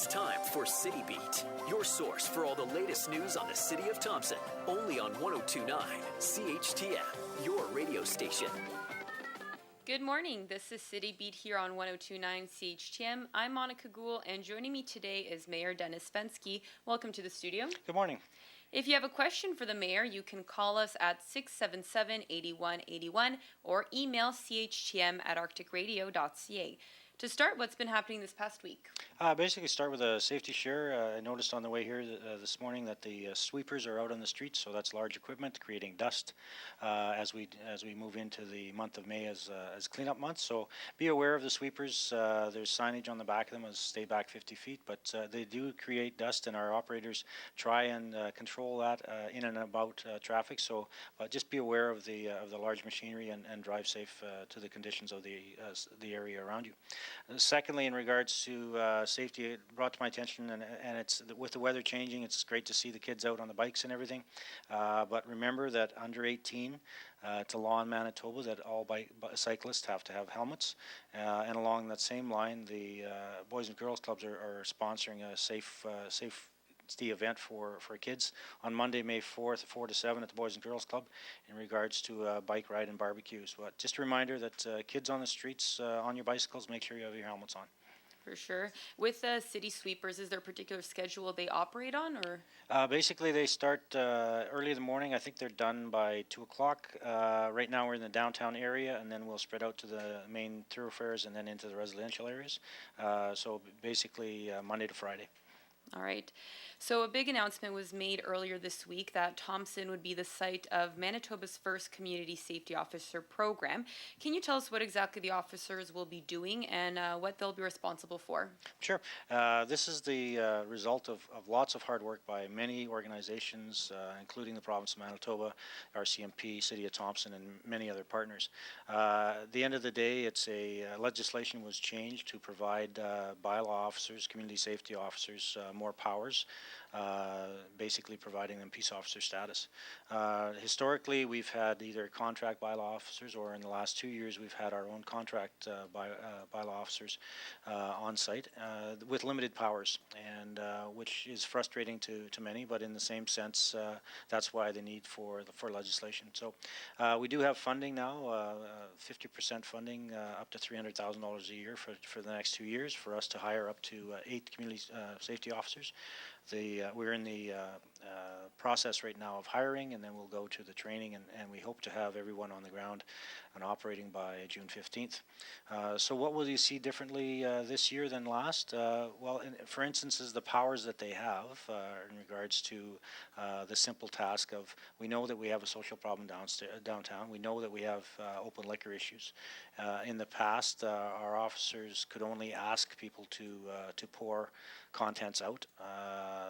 It's time for City Beat, your source for all the latest news on the city of Thompson. Only on 102.9 CHTM, your radio station. Good morning. This is City Beat here on 102.9 CHTM. I'm Monika Gul, and joining me today is Mayor Dennis Fenske. Welcome to the studio. Good morning. If you have a question for the mayor, you can call us at 677-8181 or email CHTM@arcticradio.ca. To start, what's been happening this past week? Basically start with a safety share. I noticed on the way here this morning that the sweepers are out on the streets, so that's large equipment creating dust as we move into the month of May as cleanup month. So be aware of the sweepers. There's signage on the back of them as stay back 50 feet, but they do create dust, and our operators try and control that in and about traffic. So just be aware of the large machinery and drive safe to the conditions of the area around you. Secondly, in regards to safety, it brought to my attention, and it's with the weather changing, it's great to see the kids out on the bikes and everything. But remember that under 18, it's a law in Manitoba that all cyclists have to have helmets. And along that same line, the Boys and Girls Clubs are sponsoring a safe event for kids on Monday, May 4th, 4 to 7 at the Boys and Girls Club in regards to bike ride and barbecues. But just a reminder that kids on the streets on your bicycles, make sure you have your helmets on. For sure. With the city sweepers, is there a particular schedule they operate on, or? Basically, they start early in the morning. I think they're done by 2 o'clock. Right now we're in the downtown area, and then we'll spread out to the main thoroughfares and then into the residential areas. So basically Monday to Friday. All right. So a big announcement was made earlier this week that Thompson would be the site of Manitoba's first Community Safety Officer program. Can you tell us what exactly the officers will be doing and what they'll be responsible for? Sure. This is the result of lots of hard work by many organizations, including the province of Manitoba, RCMP, City of Thompson, and many other partners. At the end of the day, it's legislation was changed to provide bylaw officers, community safety officers, more powers, basically providing them peace officer status. Historically, we've had either contract bylaw officers, or in the last 2 years, we've had our own contract bylaw officers on site with limited powers, and which is frustrating to many, but in the same sense, that's why the need for legislation. So we do have funding now, 50% funding, up to $300,000 a year for the next 2 years for us to hire up to 8 community safety officers. We're in the process right now of hiring, and then we'll go to the training, and we hope to have everyone on the ground and operating by June 15th. So what will you see differently this year than last? Well, for instance, is the powers that they have in regards to the simple task of, we know that we have a social problem downtown. We know that we have open liquor issues. In the past, our officers could only ask people to pour contents out.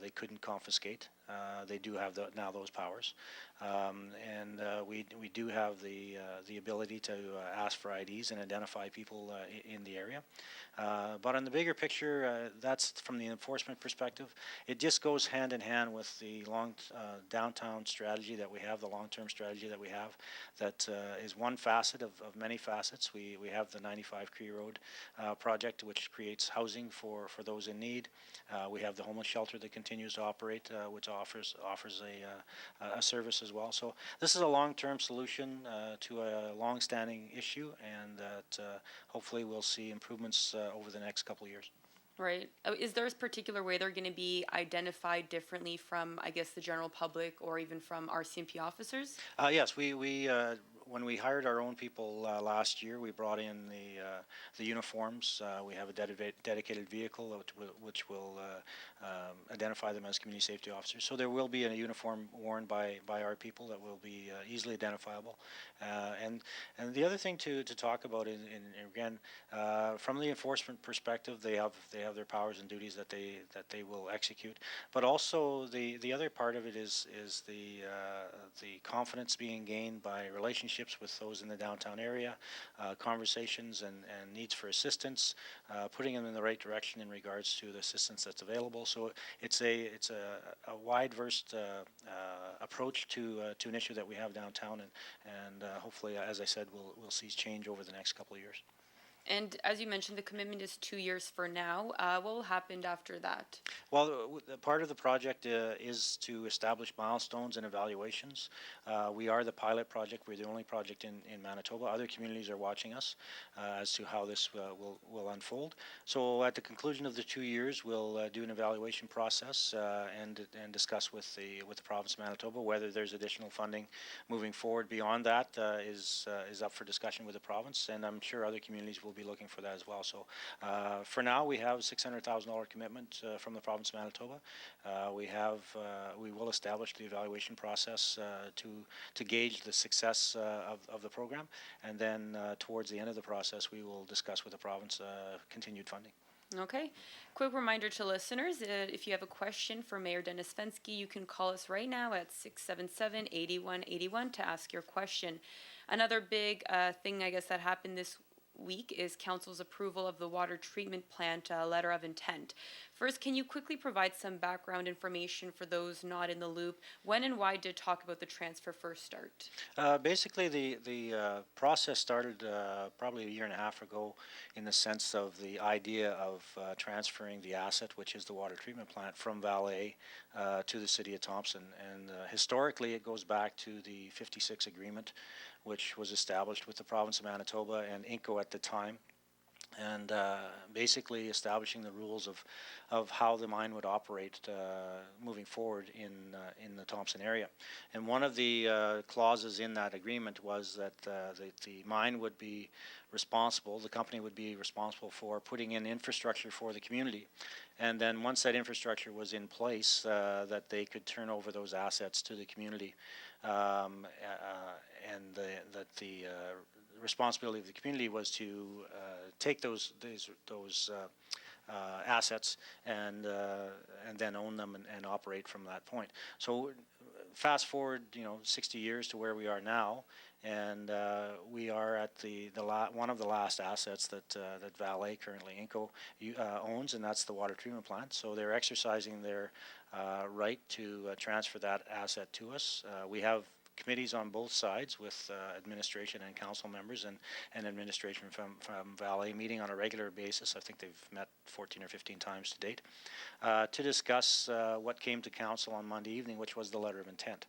They couldn't confiscate. They do have now those powers, and we do have the ability to ask for IDs and identify people in the area. But on the bigger picture, that's from the enforcement perspective. It just goes hand in hand with the long downtown strategy that we have, the long-term strategy that we have. That is one facet of many facets. We have the 95 Cree Road project, which creates housing for those in need. We have the homeless shelter that continues to operate, which offers a service as well. So this is a long-term solution to a long-standing issue, and that hopefully we'll see improvements over the next couple of years. Right. Is there a particular way they're going to be identified differently from, I guess, the general public or even from RCMP officers? Yes, we when we hired our own people last year, we brought in the uniforms. We have a dedicated vehicle which will identify them as community safety officers. So there will be a uniform worn by our people that will be easily identifiable. And the other thing to talk about is, again, from the enforcement perspective, they have their powers and duties that they will execute. But also the other part of it is the confidence being gained by relationships with those in the downtown area, conversations and needs for assistance, putting them in the right direction in regards to the assistance that's available. So it's a wide-versed approach to an issue that we have downtown, and hopefully, as I said, we'll see change over the next couple of years. And as you mentioned, the commitment is 2 years for now. What will happen after that? Well, part of the project is to establish milestones and evaluations. We are the pilot project. We're the only project in Manitoba. Other communities are watching us as to how this will unfold. So at the conclusion of the 2 years, we'll do an evaluation process and discuss with the province of Manitoba whether there's additional funding moving forward. Beyond that is up for discussion with the province, and I'm sure other communities will be looking for that as well. So for now, we have a $600,000 commitment from the province of Manitoba. We will establish the evaluation process to gauge the success of the program, and then towards the end of the process, we will discuss with the province continued funding. Okay. Quick reminder to listeners, if you have a question for Mayor Dennis Fenske, you can call us right now at 677-8181 to ask your question. Another big thing, I guess, that happened this week is Council's approval of the water treatment plant letter of intent. First, can you quickly provide some background information for those not in the loop? When and why did talk about the transfer first start? Basically, the process started probably a year and a half ago in the sense of the idea of transferring the asset, which is the water treatment plant, from Valet to the City of Thompson. And historically, it goes back to the 56 agreement, which was established with the province of Manitoba and INCO at the time, and basically establishing the rules of how the mine would operate moving forward in the Thompson area. And one of the clauses in that agreement was that the mine would be responsible, the company would be responsible for putting in infrastructure for the community. And then once that infrastructure was in place, that they could turn over those assets to the community, and that the responsibility of the community was to take those assets and then own them and operate from that point. So fast forward, 60 years to where we are now, and we are at one of the last assets that Valet, currently INCO, owns, and that's the water treatment plant. So they're exercising their right to transfer that asset to us. We have committees on both sides with administration and council members and administration from Valet meeting on a regular basis. I think they've met 14 or 15 times to date to discuss what came to council on Monday evening, which was the letter of intent.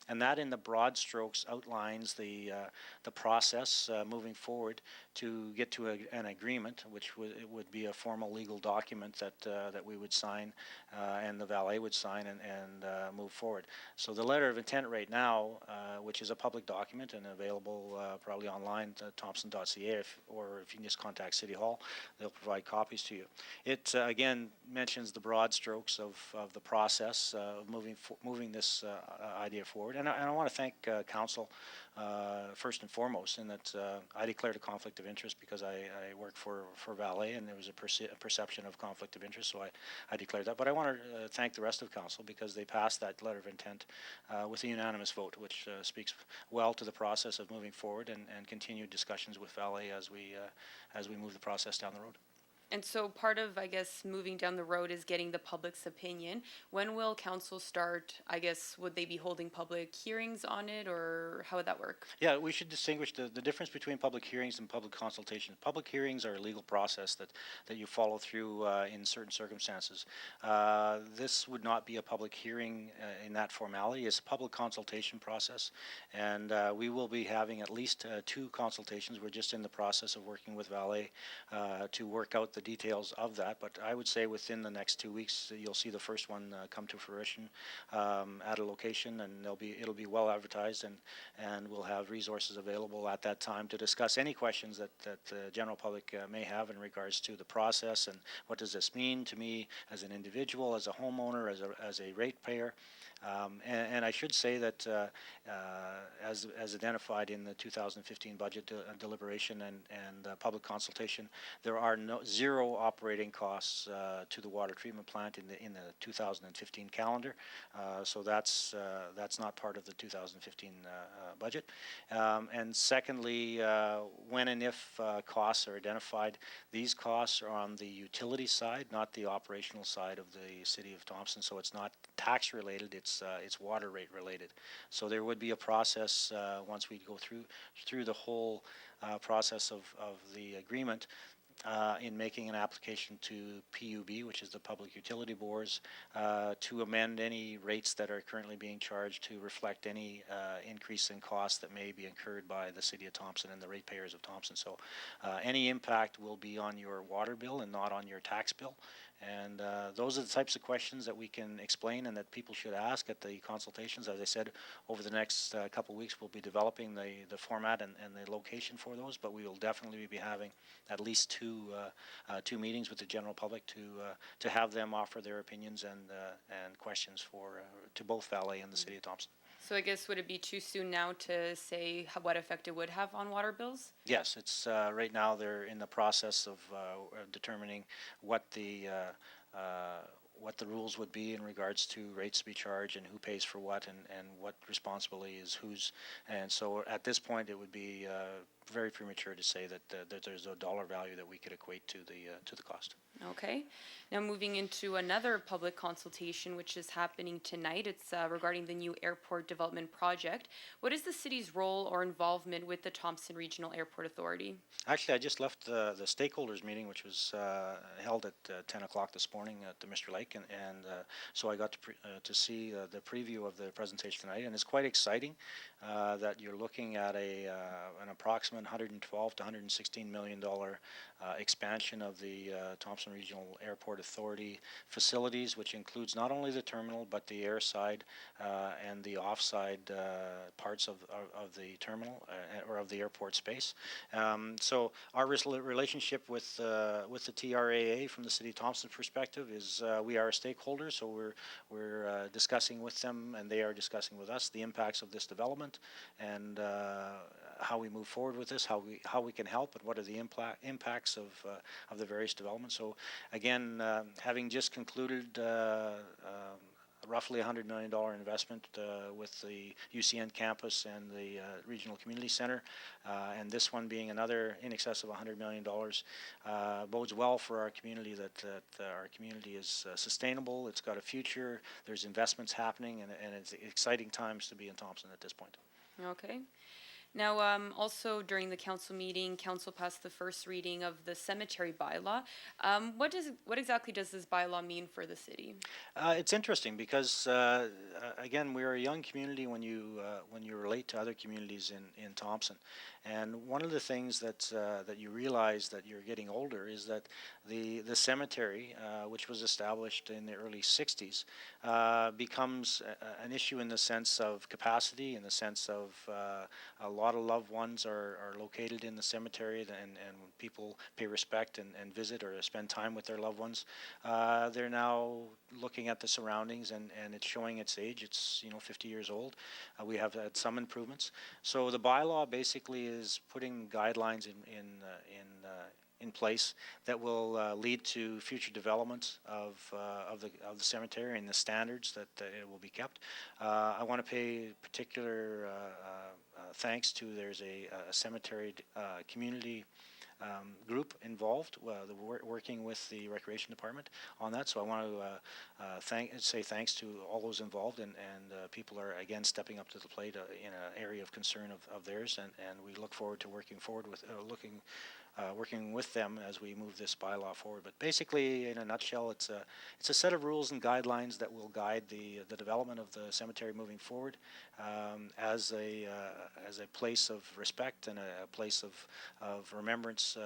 And that, in the broad strokes, outlines the process moving forward to get to an agreement, which would be a formal legal document that we would sign and the Valet would sign and move forward. So the letter of intent right now, which is a public document and available probably online at thompson.ca, or if you can just contact City Hall, they'll provide copies to you. It again mentions the broad strokes of the process of moving this idea forward. And I want to thank Council first and foremost, in that I declared a conflict of interest because I work for Valet, and there was a perception of conflict of interest, so I declared that. But I want to thank the rest of Council because they passed that letter of intent with a unanimous vote, which speaks well to the process of moving forward and continued discussions with Valet as we move the process down the road. And so part of, I guess, moving down the road is getting the public's opinion. When will council start? I guess, would they be holding public hearings on it, or how would that work? Yeah, we should distinguish the difference between public hearings and public consultations. Public hearings are a legal process that you follow through in certain circumstances. This would not be a public hearing in that formality. It's a public consultation process, and we will be having at least 2 consultations. We're just in the process of working with Valet to work out the details of that, but I would say within the next 2 weeks you'll see the first one come to fruition at a location, and it'll be well advertised, and we'll have resources available at that time to discuss any questions that the general public may have in regards to the process and what does this mean to me as an individual, as a homeowner, as a ratepayer. And I should say that as identified in the 2015 budget deliberation and public consultation, there are zero operating costs to the water treatment plant in the 2015 calendar. So that's not part of the 2015 budget. And secondly, when and if costs are identified, these costs are on the utility side, not the operational side of the City of Thompson. So it's not tax related. It's it's water rate related. So there would be a process once we go through the whole process of the agreement in making an application to PUB, which is the Public Utility Boards, to amend any rates that are currently being charged to reflect any increase in costs that may be incurred by the City of Thompson and the ratepayers of Thompson. So any impact will be on your water bill and not on your tax bill. And those are the types of questions that we can explain and that people should ask at the consultations. As I said, over the next couple of weeks, we'll be developing the format and the location for those, but we will definitely be having at least two meetings with the general public to have them offer their opinions and questions to both Valet and the City of Thompson. So I guess would it be too soon now to say what effect it would have on water bills? Yes, it's right now they're in the process of determining what the rules would be in regards to rates to be charged and who pays for what and what responsibility is whose. And so at this point, it would be very premature to say that there's a dollar value that we could equate to the cost. Okay. Now moving into another public consultation, which is happening tonight. It's regarding the new airport development project. What is the city's role or involvement with the Thompson Regional Airport Authority? Actually, I just left the stakeholders meeting, which was held at 10 o'clock this morning at the Mr. Lake, and so I got to see the preview of the presentation tonight, and it's quite exciting that you're looking at an approximate 112 to 116 million dollar expansion of the Thompson Regional Airport Authority facilities, which includes not only the terminal but the airside and the offside parts of the terminal or of the airport space. So our relationship with the TRAA from the City of Thompson perspective is we are a stakeholder, so we're discussing with them and they are discussing with us the impacts of this development and how we move forward with this, how we can help, and what are the impacts of the various developments. So again, having just concluded roughly $100 million investment with the UCN campus and the Regional Community Center, and this one being another in excess of $100 million, bodes well for our community that our community is sustainable, it's got a future, there's investments happening, and it's exciting times to be in Thompson at this point. Okay. Now, also during the council meeting, council passed the first reading of the cemetery bylaw. What exactly does this bylaw mean for the city? It's interesting because again, we're a young community when you relate to other communities in Thompson, and one of the things that you realize that you're getting older is that the cemetery, which was established in the early '60s, becomes an issue in the sense of capacity, in the sense of a lot of loved ones are located in the cemetery, and when people pay respect and visit or spend time with their loved ones, they're now looking at the surroundings and it's showing its age. It's 50 years old. We have had some improvements. So the bylaw basically is putting guidelines in place that will lead to future developments of the cemetery and the standards that it will be kept. I want to pay particular thanks to there's a cemetery community group involved, working with the recreation department on that. So I want to say thanks to all those involved, and people are again stepping up to the plate in an area of concern of theirs, and we look forward to working with them as we move this bylaw forward. But basically, in a nutshell, it's a set of rules and guidelines that will guide the development of the cemetery moving forward as a place of respect and a place of remembrance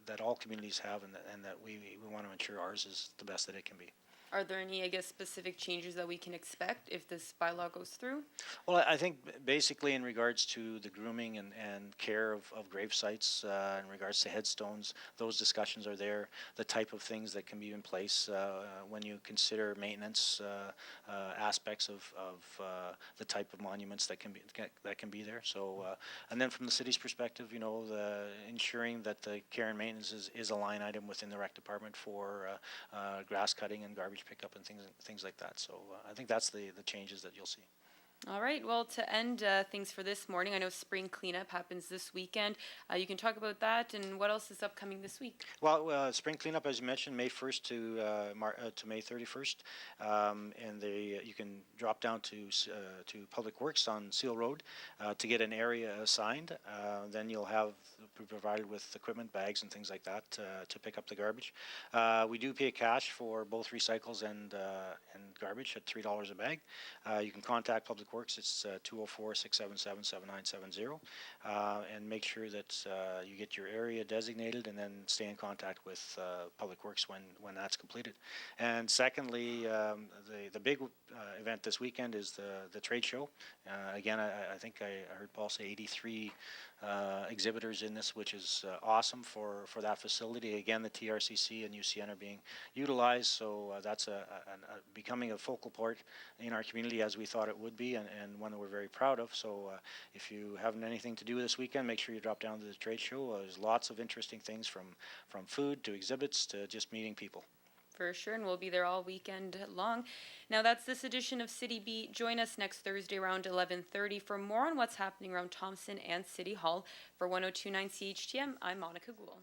that all communities have, and that we want to ensure ours is the best that it can be. Are there any, specific changes that we can expect if this bylaw goes through? Well, I think basically in regards to the grooming and care of grave sites, in regards to headstones, those discussions are there. The type of things that can be in place when you consider maintenance aspects of the type of monuments that can be there. So, and then from the city's perspective, the ensuring that the care and maintenance is a line item within the rec department for grass cutting and garbage pickup and things like that. So I think that's the changes that you'll see. All right. Well, to end things for this morning, I know spring cleanup happens this weekend. You can talk about that and what else is upcoming this week. Well, spring cleanup, as you mentioned, May 1st to May 31st, and you can drop down to Public Works on Seal Road to get an area assigned. Then you'll be provided with equipment, bags, and things like that to pick up the garbage. We do pay cash for both recycles and garbage at $3 a bag. You can contact Public Works. It's 204-677-7970, and make sure that you get your area designated, and then stay in contact with Public Works when that's completed. And secondly, the big event this weekend is the trade show. Again, I think I heard Paul say 83 exhibitors in this, which is awesome for that facility. Again, the TRCC and UCN are being utilized, so that's becoming a focal point in our community, as we thought it would be, and one that we're very proud of. So if you haven't anything to do this weekend, make sure you drop down to the trade show. There's lots of interesting things from food to exhibits to just meeting people. For sure, and we'll be there all weekend long. Now, that's this edition of City Beat. Join us next Thursday around 11:30 for more on what's happening around Thompson and City Hall. For 102.9 CHTM, I'm Monika Gul.